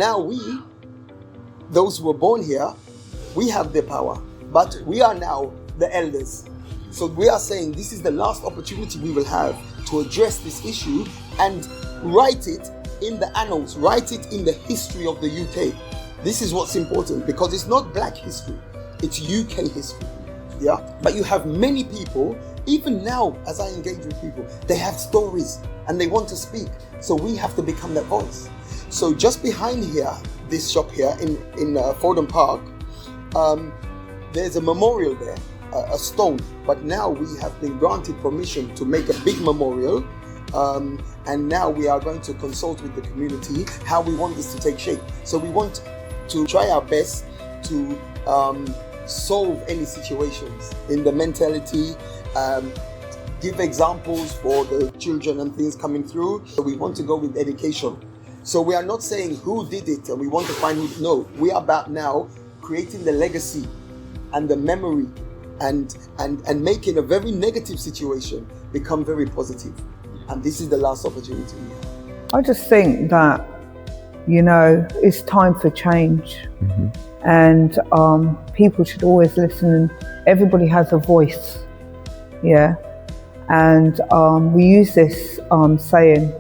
now those who were born here, we have the power, but we are now the elders. So we are saying this is the last opportunity we will have to address this issue and write it in the annals, write it in the history of the UK. This is what's important, because it's not black history, it's UK history. Yeah, but you have many people, even now as I engage with people, they have stories and they want to speak. So we have to become that voice. So just behind here, this shop here in Fordham Park, there's a memorial there, a stone. But now we have been granted permission to make a big memorial. And now we are going to consult with the community how we want this to take shape. So we want to try our best to solve any situations in the mentality, give examples for the children and things coming through. So we want to go with education. So we are not saying who did it and we want to find who. No, we are about now creating the legacy and the memory and making a very negative situation become very positive. And this is the last opportunity we have. I just think that, it's time for change. Mm-hmm. And people should always listen. Everybody has a voice, yeah. And we use this saying,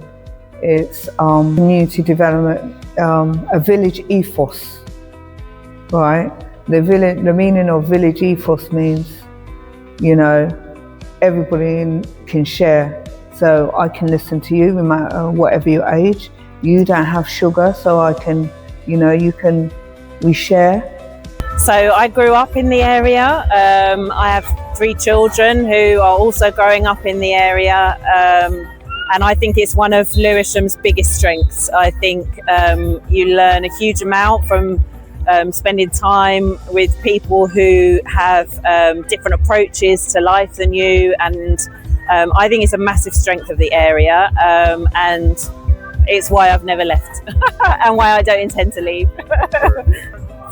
it's community development, a village ethos, right? The meaning of village ethos means, everybody can share. So I can listen to you no matter whatever your age. You don't have sugar, so I can, we share. So I grew up in the area. I have 3 children who are also growing up in the area. And I think it's one of Lewisham's biggest strengths. I think you learn a huge amount from spending time with people who have different approaches to life than you. And I think it's a massive strength of the area. And it's why I've never left and why I don't intend to leave.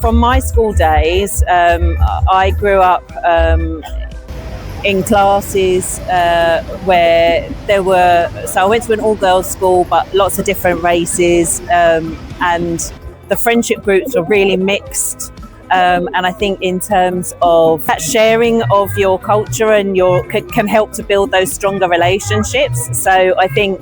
From my school days, I grew up in classes where so I went to an all-girls school, but lots of different races, and the friendship groups were really mixed. And I think in terms of that sharing of your culture and can help to build those stronger relationships. So I think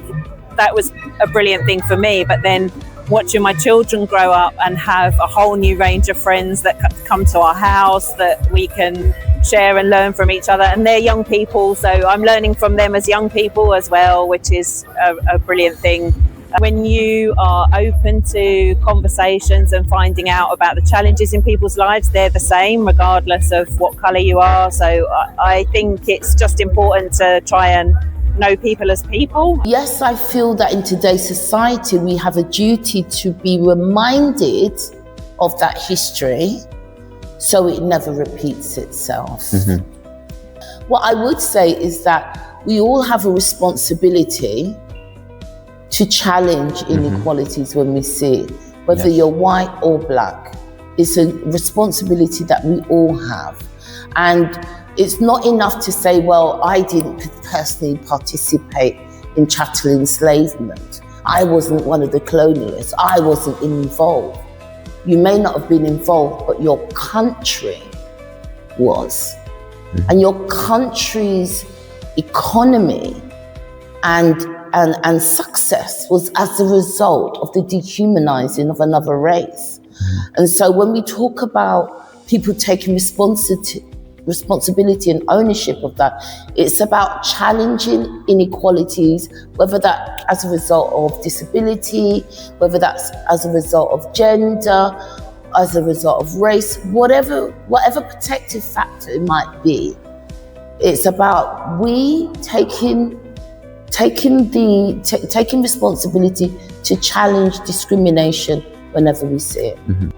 that was a brilliant thing for me. But then watching my children grow up and have a whole new range of friends that come to our house that we can share and learn from each other, and they're young people, so I'm learning from them as young people as well, which is a brilliant thing. When you are open to conversations and finding out about the challenges in people's lives, they're the same regardless of what colour you are. So I think it's just important to try and know people as people. Yes, I feel that in today's society we have a duty to be reminded of that history so it never repeats itself. Mm-hmm. What I would say is that we all have a responsibility to challenge inequalities when we see it, whether you're white or black. It's a responsibility that we all have. And it's not enough to say, well, I didn't personally participate in chattel enslavement. I wasn't one of the colonialists. I wasn't involved. You may not have been involved, but your country was. Mm-hmm. And your country's economy and success was as a result of the dehumanizing of another race. Mm-hmm. And so when we talk about people taking responsibility and ownership of that, it's about challenging inequalities, whether that as a result of disability, whether that's as a result of gender, as a result of race, whatever protective factor it might be. It's about we taking responsibility to challenge discrimination whenever we see it. Mm-hmm.